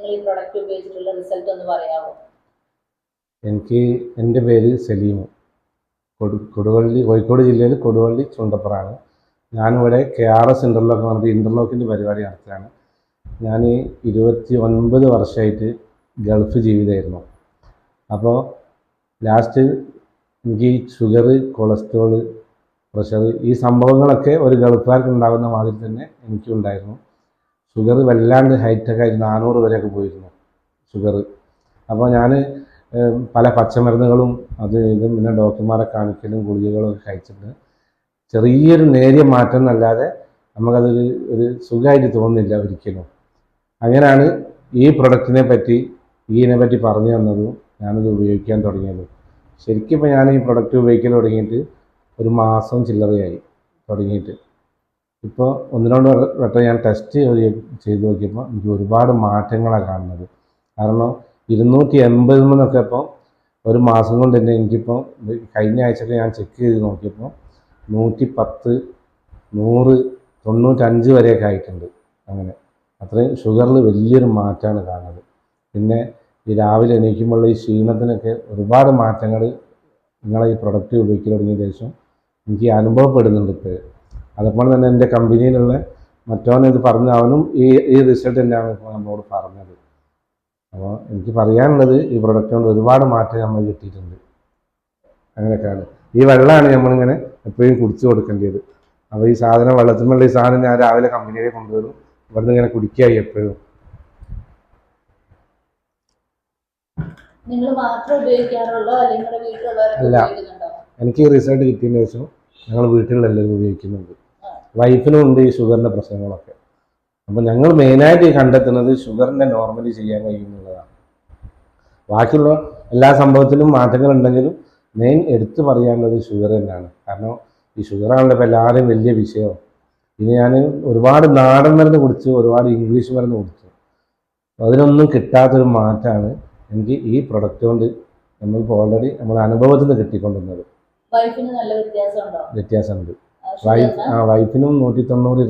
നിങ്ങൾ ഈ പ്രൊഡക്റ്റ് ഉപയോഗിച്ചിട്ടുള്ള റിസൾട്ട് ഒന്ന് പറയാമോ? എൻ്റെ പേര് സലീം. കൊടുവള്ളി, കോഴിക്കോട് ജില്ലയിൽ കൊടുവള്ളി ചുണ്ടപ്പുറാണ്. ഞാനിവിടെ KRS ഇൻ്റർലോക്ക് എന്ന് പറഞ്ഞിട്ട് ഇൻ്റർലോക്കിൻ്റെ പരിപാടി നടത്തുകയാണ്. ഞാൻ 29 വർഷമായിട്ട് ഗൾഫ് ജീവിതമായിരുന്നു. അപ്പോൾ ലാസ്റ്റ് എനിക്ക് ഷുഗർ, കൊളസ്ട്രോൾ, പ്രഷർ, ഈ സംഭവങ്ങളൊക്കെ ഒരു ഗൾഫുകാർക്ക് ഉണ്ടാകുന്ന മാതിരി തന്നെ എനിക്കും ഉണ്ടായിരുന്നു. ഷുഗർ വല്ലാണ്ട് ഹൈറ്റൊക്കെ ആയിട്ട് 400 വരെയൊക്കെ പോയിരുന്നു ഷുഗർ. അപ്പോൾ ഞാൻ പല പച്ചമരുന്നുകളും അത് ഇതും പിന്നെ ഡോക്ടർമാരെ കാണിക്കലും ഗുളികകളും ഒക്കെ കഴിച്ചിട്ട് ചെറിയൊരു നേരിയ മാറ്റം എന്നല്ലാതെ നമുക്കതൊരു സുഖമായിട്ട് തോന്നുന്നില്ല ഒരിക്കലും. അങ്ങനെയാണ് ഈ പ്രൊഡക്റ്റിനെ പറ്റി ഇതിനെപ്പറ്റി പറഞ്ഞു തന്നതും ഞാനത് ഉപയോഗിക്കാൻ തുടങ്ങിയത്. ശരിക്കും ഇപ്പോൾ ഞാൻ ഈ പ്രൊഡക്റ്റ് ഉപയോഗിക്കാൻ തുടങ്ങിയിട്ട് ഒരു മാസം ചില്ലറയായി തുടങ്ങിയിട്ട്. ഇപ്പോൾ 1-2 വട്ടം ഞാൻ ടെസ്റ്റ് ചെയ്ത് നോക്കിയപ്പോൾ എനിക്ക് ഒരുപാട് മാറ്റങ്ങളാണ് കാണുന്നത്. കാരണം 280 ഇപ്പോൾ ഒരു മാസം കൊണ്ട് തന്നെ എനിക്കിപ്പോൾ കഴിഞ്ഞ ആഴ്ചയൊക്കെ ഞാൻ ചെക്ക് ചെയ്ത് നോക്കിയപ്പോൾ 110, 100, 95 വരെയൊക്കെ ആയിട്ടുണ്ട്. അങ്ങനെ അത്രയും ഷുഗറിൽ വലിയൊരു മാറ്റമാണ് കാണുന്നത്. പിന്നെ ഈ രാവിലെ എണീക്കുമ്പോൾ ഈ ക്ഷീണത്തിനൊക്കെ ഒരുപാട് മാറ്റങ്ങൾ നിങ്ങളെ ഈ പ്രൊഡക്റ്റ് ഉപയോഗിക്കാൻ തുടങ്ങിയ ശേഷം എനിക്ക് അനുഭവപ്പെടുന്നുണ്ട് ഇപ്പോൾ. അതുപോലെ തന്നെ എൻ്റെ കമ്പനിയിലുള്ള മറ്റവനിത് പറഞ്ഞ അവനും ഈ റിസൾട്ട് തന്നെയാണ് ഇപ്പോൾ നമ്മളോട് പറഞ്ഞത്. അപ്പോൾ എനിക്ക് പറയാനുള്ളത് ഈ പ്രൊഡക്റ്റ് കൊണ്ട് ഒരുപാട് മാറ്റം നമ്മൾ കിട്ടിയിട്ടുണ്ട്. അങ്ങനെയൊക്കെയാണ്. ഈ വെള്ളമാണ് നമ്മളിങ്ങനെ എപ്പോഴും കുടിച്ചു കൊടുക്കേണ്ടത്. അപ്പോൾ ഈ സാധനം വെള്ളത്തിനുള്ള ഈ സാധനം ഞാൻ രാവിലെ കമ്പനിയിലേക്ക് കൊണ്ടുവരും. ഇവിടുന്ന് ഇങ്ങനെ കുടിക്കായി എപ്പോഴും. നിങ്ങൾ മാത്രം ഉപയോഗിക്കാറുള്ളോ അല്ലെങ്കിൽ വീട്ടിലുള്ളവരൊക്കെ ഉപയോഗിക്കുന്നുണ്ടോ? എനിക്ക് ഈ റിസൾട്ട് കിട്ടിയതിന് ശേഷം ഞങ്ങൾ വീട്ടിലെല്ലാവരും ഉപയോഗിക്കുന്നുണ്ട്. വൈഫിനും ഉണ്ട് ഈ ഷുഗറിൻ്റെ പ്രശ്നങ്ങളൊക്കെ. അപ്പോൾ ഞങ്ങൾ മെയിനായിട്ട് കണ്ടെത്തുന്നത് ഷുഗറിൻ്റെ നോർമലി ചെയ്യാൻ കഴിയുന്നുള്ളതാണ്. ബാക്കിയുള്ള എല്ലാ സംഭവത്തിലും മാറ്റങ്ങൾ ഉണ്ടെങ്കിലും മെയിൻ എടുത്തു പറയാനുള്ളത് ഷുഗർ തന്നെയാണ്. കാരണം ഈ ഷുഗറാണല്ലോ ഇപ്പോൾ എല്ലാവരും വലിയ വിഷയം. ഇനി ഞാൻ ഒരുപാട് നാടൻ മരുന്ന് കുടിച്ചു, ഒരുപാട് ഇംഗ്ലീഷ് മരുന്ന് കുടിച്ചു. അതിനൊന്നും കിട്ടാത്തൊരു മാറ്റമാണ് എനിക്ക് ഈ പ്രൊഡക്റ്റ് കൊണ്ട് നമ്മളിപ്പോൾ ഓൾറെഡി നമ്മുടെ അനുഭവത്തിൽ നിന്ന് കിട്ടിക്കൊണ്ടിരുന്നത്. വൈഫിന് നല്ല വ്യത്യാസമുണ്ടോ? വ്യത്യാസമുണ്ട്. വൈഫിനും 190, 200